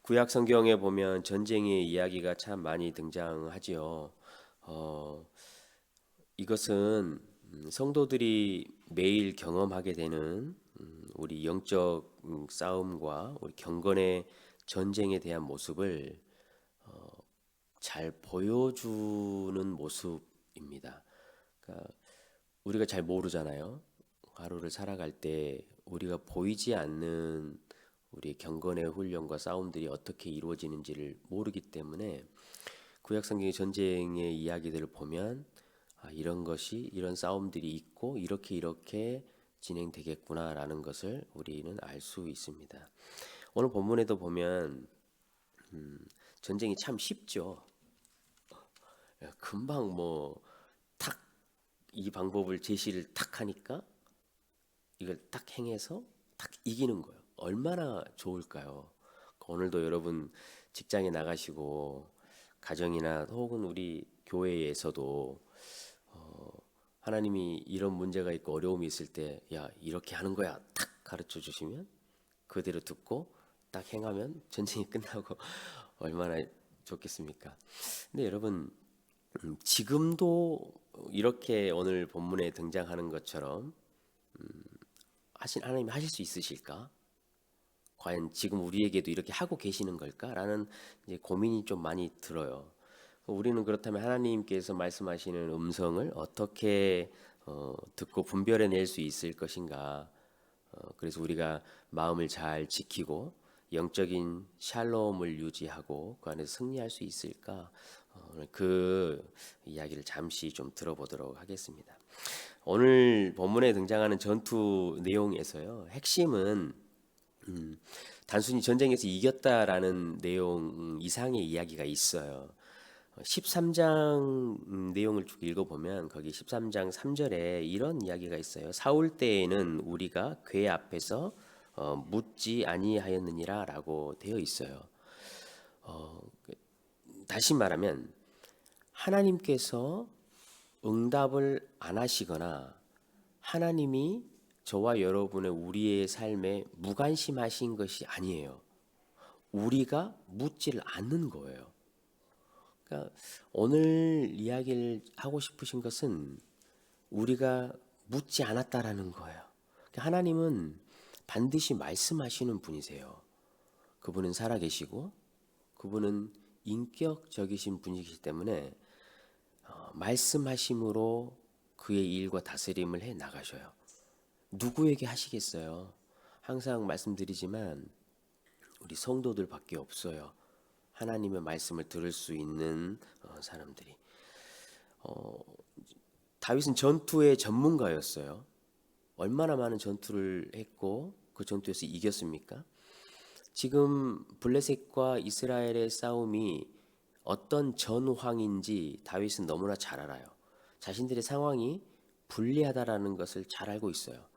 구약 성경에 보면 전쟁의 이야기가 참 많이 등장하지요. 어, 이것은 성도들이 매일 경험하게 되는 우리 영적 싸움과 우리 경건의 전쟁에 대한 모습을 잘 보여주는 모습입니다. 그러니까 우리가 잘 모르잖아요. 하루를 살아갈 때 우리가 보이지 않는 우리 경건의 훈련과 싸움들이 어떻게 이루어지는지를 모르기 때문에 구약 성경의 전쟁의 이야기들을 보면 이런 것이 이런 싸움들이 있고 이렇게 진행되겠구나라는 것을 우리는 알 수 있습니다. 오늘 본문에도 보면 전쟁이 참 쉽죠. 금방 뭐 탁 이 방법을 제시를 탁 하니까 이걸 딱 행해서 딱 이기는 거예요. 얼마나 좋을까요? 오늘도 여러분 직장에 나가시고 가정이나 혹은 우리 교회에서도 하나님이 이런 문제가 있고 어려움이 있을 때, 야, 이렇게 하는 거야. 탁 가르쳐 주시면 그대로 듣고 딱 행하면 전쟁이 끝나고 얼마나 좋겠습니까? 근데 여러분, 지금도 이렇게 오늘 본문에 등장하는 것처럼 하나님이 하실 수 있으실까? 과연 지금 우리에게도 이렇게 하고 계시는 걸까라는 이제 고민이 좀 많이 들어요. 우리는 그렇다면 하나님께서 말씀하시는 음성을 어떻게 듣고 분별해낼 수 있을 것인가? 그래서 우리가 마음을 잘 지키고 영적인 샬롬을 유지하고 그 안에서 승리할 수 있을까? 오늘 그 이야기를 잠시 좀 들어보도록 하겠습니다. 오늘 본문에 등장하는 전투 내용에서요, 핵심은 단순히 전쟁에서 이겼다라는 내용 이상의 이야기가 있어요. 13장 내용을 쭉 읽어보면 거기 13장 3절에 이런 이야기가 있어요. 사울 때에는 우리가 궤 앞에서 묻지 아니하였느니라라고 되어 있어요. 어, 다시 말하면 하나님께서 응답을 안 하시거나 하나님이 저와 여러분의 우리의 삶에 무관심하신 것이 아니에요. 우리가 묻지를 않는 거예요. 그러니까 오늘 이야기를 하고 싶으신 것은 우리가 묻지 않았다라는 거예요. 그러니까 하나님은 반드시 말씀하시는 분이세요. 그분은 살아계시고 그분은 인격적이신 분이시기 때문에 말씀하심으로 그의 일과 다스림을 해 나가셔요. 누구에게 하시겠어요? 항상 말씀드리지만 우리 성도들밖에 없어요. 하나님의 말씀을 들을 수 있는 사람들이. 어, 다윗은 전투의 전문가였어요. 얼마나 많은 전투를 했고 그 전투에서 이겼습니까? 지금 블레셋과 이스라엘의 싸움이 어떤 전황인지 다윗은 너무나 잘 알아요. 자신들의 상황이 불리하다라는 것을 잘 알고 있어요.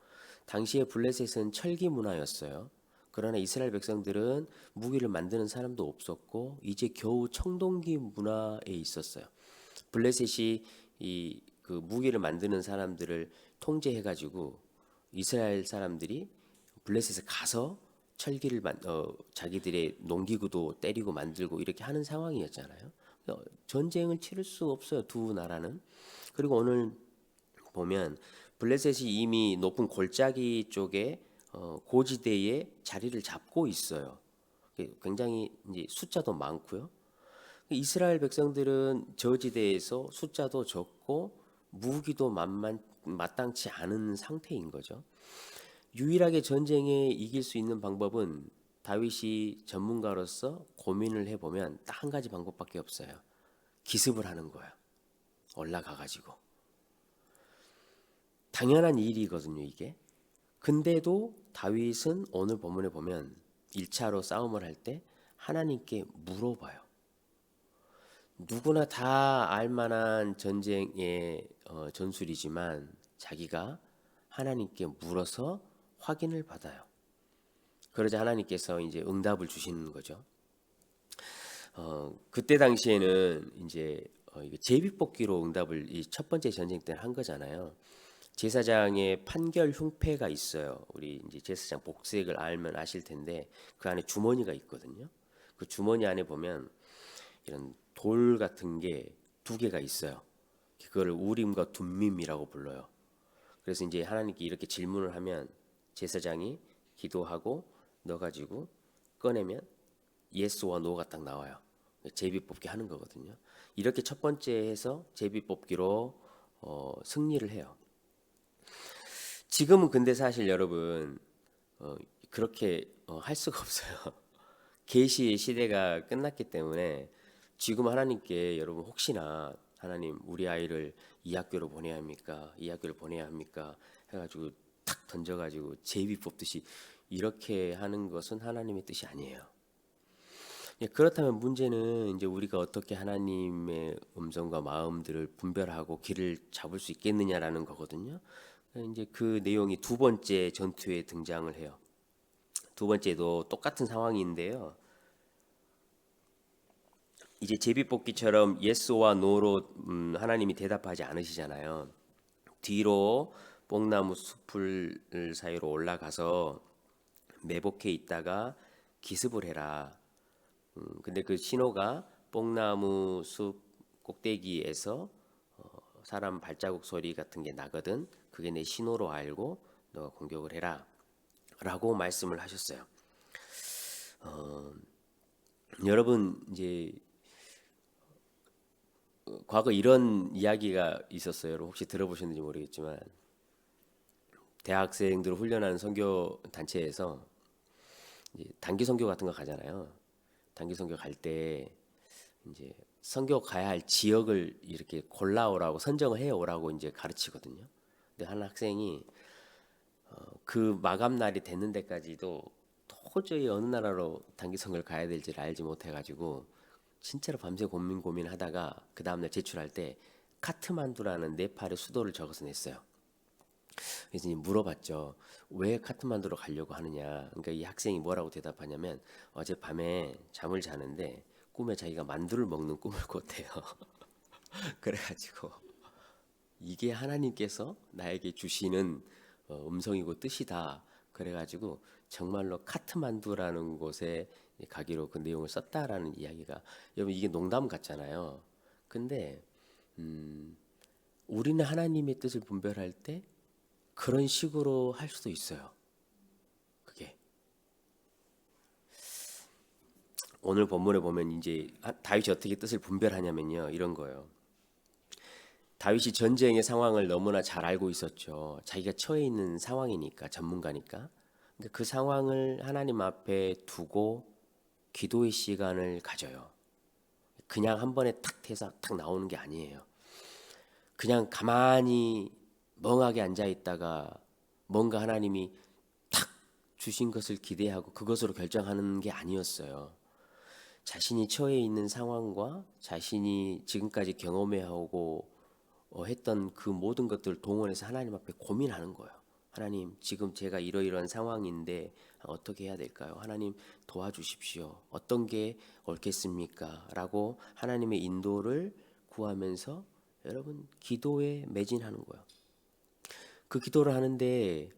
당시에 블레셋은 철기 문화였어요. 그러나 이스라엘 백성들은 무기를 만드는 사람도 없었고 이제 겨우 청동기 문화에 있었어요. 블레셋이 이 그 무기를 만드는 사람들을 통제해 가지고 이스라엘 사람들이 블레셋에 가서 자기들의 농기구도 때리고 만들고 이렇게 하는 상황이었잖아요. 전쟁을 치를 수 없어요, 두 나라는. 그리고 오늘 보면 블레셋이 이미 높은 골짜기 쪽에 고지대에 자리를 잡고 있어요. 굉장히 이제 숫자도 많고요. 이스라엘 백성들은 저지대에서 숫자도 적고 무기도 마땅치 않은 상태인 거죠. 유일하게 전쟁에 이길 수 있는 방법은 다윗이 전문가로서 고민을 해보면 딱 한 가지 방법밖에 없어요. 기습을 하는 거야. 올라가 가지고. 당연한 일이거든요, 이게. 근데도 다윗은 오늘 본문에 보면 1차로 싸움을 할 때 하나님께 물어봐요. 누구나 다 알만한 전쟁의 전술이지만 자기가 하나님께 물어서 확인을 받아요. 그러자 하나님께서 이제 응답을 주시는 거죠. 그때 당시에는 이제 이게 제비뽑기로 응답을 이 첫 번째 전쟁 때 한 거잖아요. 제사장의 판결 흉패가 있어요. 우리 이제 제사장 복색을 알면 아실 텐데 그 안에 주머니가 있거든요. 그 주머니 안에 보면 이런 돌 같은 게 두 개가 있어요. 그거를 우림과 둠밈이라고 불러요. 그래서 이제 하나님께 이렇게 질문을 하면 제사장이 기도하고 넣어가지고 꺼내면 예스와 노가 딱 나와요. 제비뽑기 하는 거거든요. 이렇게 첫 번째 해서 제비뽑기로 승리를 해요. 지금은 근데 사실 여러분 그렇게 할 수가 없어요. 계시의 시대가 끝났기 때문에 지금 하나님께 여러분 혹시나 하나님 우리 아이를 이 학교로 보내야 합니까? 이 학교를 보내야 합니까? 해가지고 탁 던져가지고 제비 뽑듯이 이렇게 하는 것은 하나님의 뜻이 아니에요. 그렇다면 문제는 이제 우리가 어떻게 하나님의 음성과 마음들을 분별하고 길을 잡을 수 있겠느냐라는 거거든요. 이제 그 내용이 두 번째 전투에 등장을 해요. 두 번째도 똑같은 상황인데요. 이제 제비뽑기처럼 예스와 노로 하나님이 대답하지 않으시잖아요. 뒤로 뽕나무 숲을 사이로 올라가서 매복해 있다가 기습을 해라. 근데 그 신호가 뽕나무 숲 꼭대기에서 사람 발자국 소리 같은 게 나거든. 그게 내 신호로 알고 너가 공격을 해라. 라고 말씀을 하셨어요. 여러분 이제 과거 이런 이야기가 있었어요. 여러분 혹시 들어보셨는지 모르겠지만 대학생들을 훈련하는 선교 단체에서 이제 단기 선교 같은 거 가잖아요. 단기 선교 갈 때 이제 선교 가야 할 지역을 이렇게 골라오라고 선정을 해 오라고 이제 가르치거든요. 근데 한 학생이 그 마감 날이 됐는 데까지도 도저히 어느 나라로 단기 선교를 가야 될지를 알지 못해가지고 진짜로 밤새 고민하다가 그 다음날 제출할 때 카트만두라는 네팔의 수도를 적어서 냈어요. 그래서 물어봤죠. 왜 카트만두로 가려고 하느냐. 그러니까 이 학생이 뭐라고 대답하냐면 어젯밤에 잠을 자는데 꿈에 자기가 만두를 먹는 꿈을 꿨대요. 그래가지고 이게 하나님께서 나에게 주시는 음성이고 뜻이다. 그래가지고 정말로 카트만두라는 곳에 가기로 그 내용을 썼다라는 이야기가 여러분 이게 농담 같잖아요. 근데 우리는 하나님의 뜻을 분별할 때 그런 식으로 할 수도 있어요. 그게 오늘 본문에 보면 이제 다윗이 어떻게 뜻을 분별하냐면요. 이런 거예요. 다윗이 전쟁의 상황을 너무나 잘 알고 있었죠. 자기가 처해 있는 상황이니까 전문가니까. 근데 그 상황을 하나님 앞에 두고 기도의 시간을 가져요. 그냥 한 번에 탁 해서 탁 나오는 게 아니에요. 그냥 가만히 멍하게 앉아 있다가 뭔가 하나님이 탁 주신 것을 기대하고 그것으로 결정하는 게 아니었어요. 자신이 처해 있는 상황과 자신이 지금까지 경험해오고 했던 그 모든 것들을 동원해서 하나님 앞에 고민하는 거예요. 하나님, 지금 제가 이러이러한 상황인데 어떻게 해야 될까요? 하나님 도와주십시오. 어떤 게 옳겠습니까? 라고 하나님의 인도를 구하면서 여러분 기도에 매진하는 거예요. 그 기도를 하는데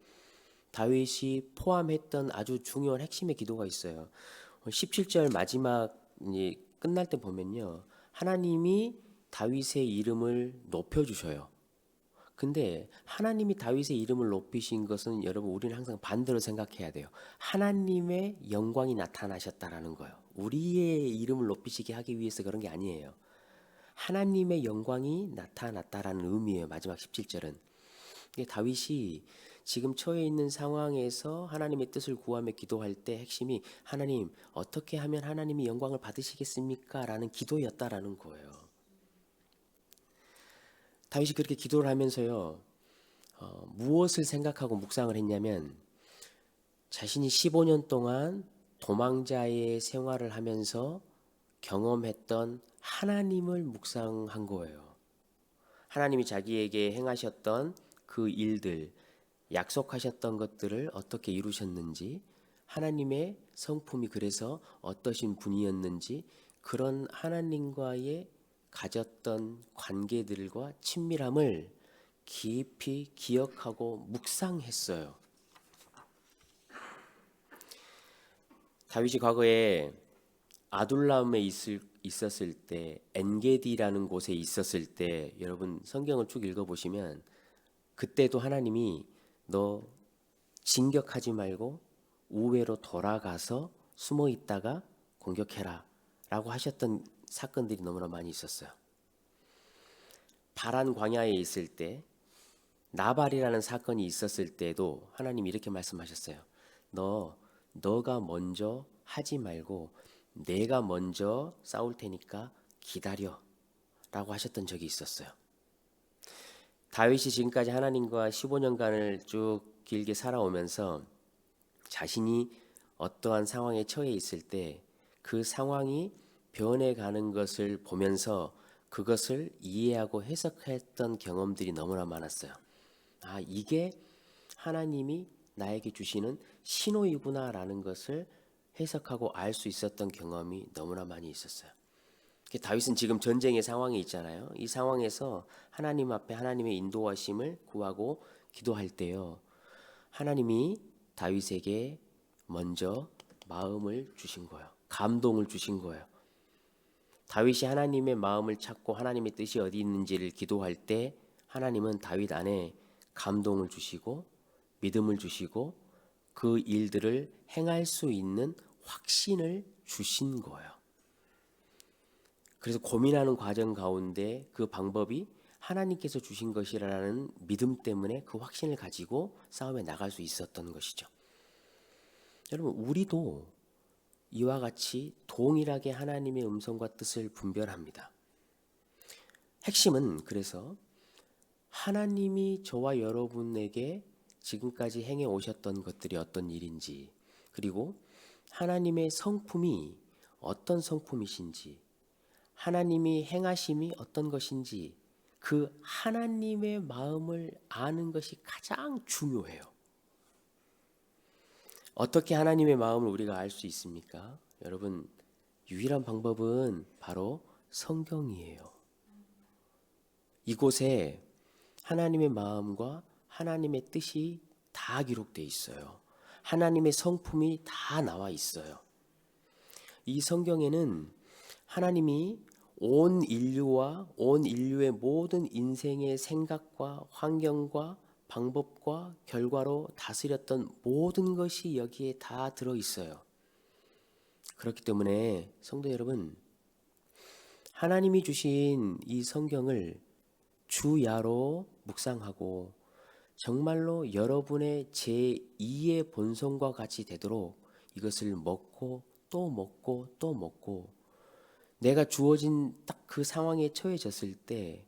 다윗이 포함했던 아주 중요한 핵심의 기도가 있어요. 17절 마지막 끝날 때 보면요. 하나님이 다윗의 이름을 높여주셔요. 근데 하나님이 다윗의 이름을 높이신 것은 여러분 우리는 항상 반대로 생각해야 돼요. 하나님의 영광이 나타나셨다라는 거예요. 우리의 이름을 높이시게 하기 위해서 그런 게 아니에요. 하나님의 영광이 나타났다라는 의미예요. 마지막 17절은. 다윗이 지금 처해 있는 상황에서 하나님의 뜻을 구하며 기도할 때 핵심이 하나님 어떻게 하면 하나님이 영광을 받으시겠습니까? 라는 기도였다라는 거예요. 다윗이 그렇게 기도를 하면서요. 무엇을 생각하고 묵상을 했냐면 자신이 15년 동안 도망자의 생활을 하면서 경험했던 하나님을 묵상한 거예요. 하나님이 자기에게 행하셨던 그 일들, 약속하셨던 것들을 어떻게 이루셨는지, 하나님의 성품이 그래서 어떠신 분이었는지, 그런 하나님과의 가졌던 관계들과 친밀함을 깊이 기억하고 묵상했어요. 다윗이 과거에 아둘람에 있었을 때, 엔게디라는 곳에 있었을 때, 여러분 성경을 쭉 읽어보시면 그때도 하나님이 너 진격하지 말고 우회로 돌아가서 숨어 있다가 공격해라 라고 하셨던 사건들이 너무나 많이 있었어요. 바란 광야에 있을 때 나발이라는 사건이 있었을 때도 하나님이 이렇게 말씀하셨어요. 너가 먼저 하지 말고 내가 먼저 싸울 테니까 기다려 라고 하셨던 적이 있었어요. 다윗이 지금까지 하나님과 15년간을 쭉 길게 살아오면서 자신이 어떠한 상황에 처해 있을 때 그 상황이 변해가는 것을 보면서 그것을 이해하고 해석했던 경험들이 너무나 많았어요. 아, 이게 하나님이 나에게 주시는 신호이구나라는 것을 해석하고 알 수 있었던 경험이 너무나 많이 있었어요. 다윗은 지금 전쟁의 상황에 있잖아요. 이 상황에서 하나님 앞에 하나님의 인도하심을 구하고 기도할 때요, 하나님이 다윗에게 먼저 마음을 주신 거예요. 감동을 주신 거예요. 다윗이 하나님의 마음을 찾고 하나님의 뜻이 어디 있는지를 기도할 때 하나님은 다윗 안에 감동을 주시고 믿음을 주시고 그 일들을 행할 수 있는 확신을 주신 거예요. 그래서 고민하는 과정 가운데 그 방법이 하나님께서 주신 것이라는 믿음 때문에 그 확신을 가지고 싸움에 나갈 수 있었던 것이죠. 여러분, 우리도 이와 같이 동일하게 하나님의 음성과 뜻을 분별합니다. 핵심은 그래서 하나님이 저와 여러분에게 지금까지 행해 오셨던 것들이 어떤 일인지, 그리고 하나님의 성품이 어떤 성품이신지, 하나님이 행하심이 어떤 것인지, 그 하나님의 마음을 아는 것이 가장 중요해요. 어떻게 하나님의 마음을 우리가 알 수 있습니까? 여러분, 유일한 방법은 바로 성경이에요. 이곳에 하나님의 마음과 하나님의 뜻이 다 기록되어 있어요. 하나님의 성품이 다 나와 있어요. 이 성경에는 하나님이 온 인류와 온 인류의 모든 인생의 생각과 환경과 방법과 결과로 다스렸던 모든 것이 여기에 다 들어 있어요. 그렇기 때문에 성도 여러분, 하나님이 주신 이 성경을 주야로 묵상하고 정말로 여러분의 제2의 본성과 같이 되도록 이것을 먹고 또 먹고 또 먹고, 내가 주어진 딱 그 상황에 처해졌을 때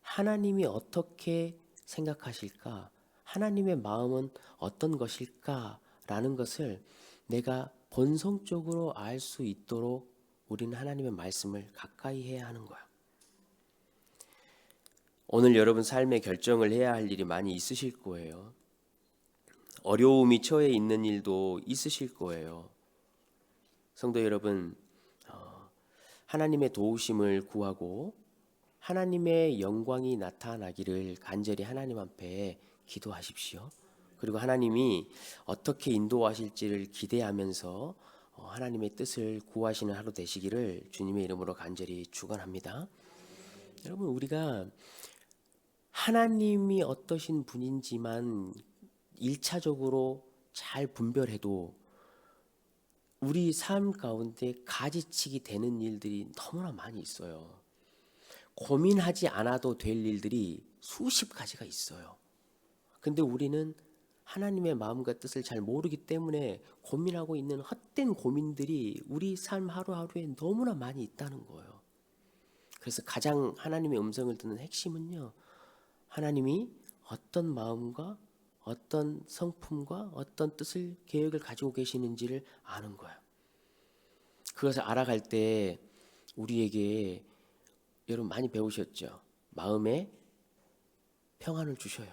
하나님이 어떻게 생각하실까? 하나님의 마음은 어떤 것일까? 라는 것을 내가 본성적으로 알 수 있도록 우리는 하나님의 말씀을 가까이 해야 하는 거야. 오늘 여러분 삶의 결정을 해야 할 일이 많이 있으실 거예요. 어려움이 처해 있는 일도 있으실 거예요. 성도 여러분, 하나님의 도우심을 구하고 하나님의 영광이 나타나기를 간절히 하나님 앞에 기도하십시오. 그리고 하나님이 어떻게 인도하실지를 기대하면서 하나님의 뜻을 구하시는 하루 되시기를 주님의 이름으로 간절히 축원합니다. 여러분, 우리가 하나님이 어떠신 분인지만 1차적으로 잘 분별해도 우리 삶 가운데 가지치기 되는 일들이 너무나 많이 있어요. 고민하지 않아도 될 일들이 수십 가지가 있어요. 근데 우리는 하나님의 마음과 뜻을 잘 모르기 때문에 고민하고 있는 헛된 고민들이 우리 삶 하루하루에 너무나 많이 있다는 거예요. 그래서 가장 하나님의 음성을 듣는 핵심은요, 하나님이 어떤 마음과 어떤 성품과 어떤 뜻을 계획을 가지고 계시는지를 아는 거예요. 그것을 알아갈 때 우리에게, 여러분 많이 배우셨죠? 마음에 평안을 주셔요.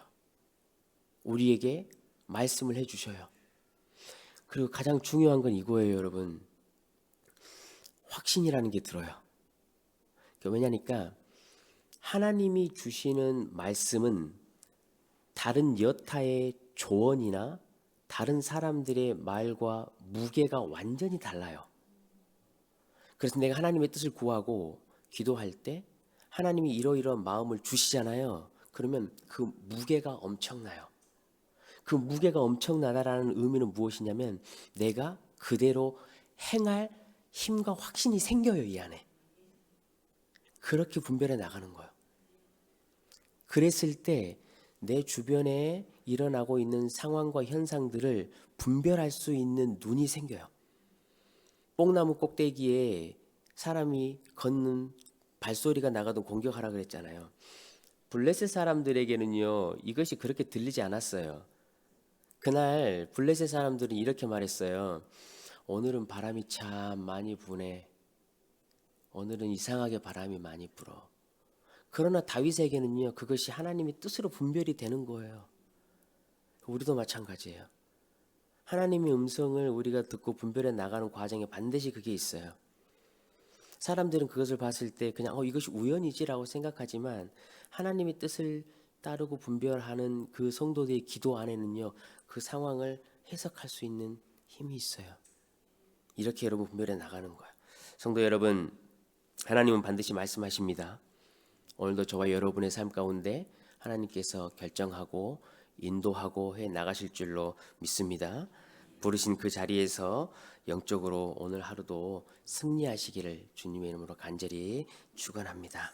우리에게 말씀을 해주셔요. 그리고 가장 중요한 건 이거예요, 여러분. 확신이라는 게 들어요. 왜냐니까 하나님이 주시는 말씀은 다른 여타의 조언이나 다른 사람들의 말과 무게가 완전히 달라요. 그래서 내가 하나님의 뜻을 구하고 기도할 때 하나님이 이러이러한 마음을 주시잖아요. 그러면 그 무게가 엄청나요. 그 무게가 엄청나다라는 의미는 무엇이냐면 내가 그대로 행할 힘과 확신이 생겨요, 이 안에. 그렇게 분별해 나가는 거예요. 그랬을 때 내 주변에 일어나고 있는 상황과 현상들을 분별할 수 있는 눈이 생겨요. 뽕나무 꼭대기에 사람이 걷는 발소리가 나가도 공격하라 그랬잖아요. 블레셋 사람들에게는요, 이것이 그렇게 들리지 않았어요. 그날 블레셋 사람들은 이렇게 말했어요. 오늘은 바람이 참 많이 부네. 오늘은 이상하게 바람이 많이 불어. 그러나 다윗에게는요, 그것이 하나님의 뜻으로 분별이 되는 거예요. 우리도 마찬가지예요. 하나님의 음성을 우리가 듣고 분별해 나가는 과정에 반드시 그게 있어요. 사람들은 그것을 봤을 때 그냥 이것이 우연이지라고 생각하지만 하나님의 뜻을 따르고 분별하는 그 성도들의 기도 안에는요, 그 상황을 해석할 수 있는 힘이 있어요. 이렇게 여러분 분별해 나가는 거예요. 성도 여러분, 하나님은 반드시 말씀하십니다. 오늘도 저와 여러분의 삶 가운데 하나님께서 결정하고 인도하고 해 나가실 줄로 믿습니다. 부르신 그 자리에서 영적으로 오늘 하루도 승리하시기를 주님의 이름으로 간절히 축원합니다.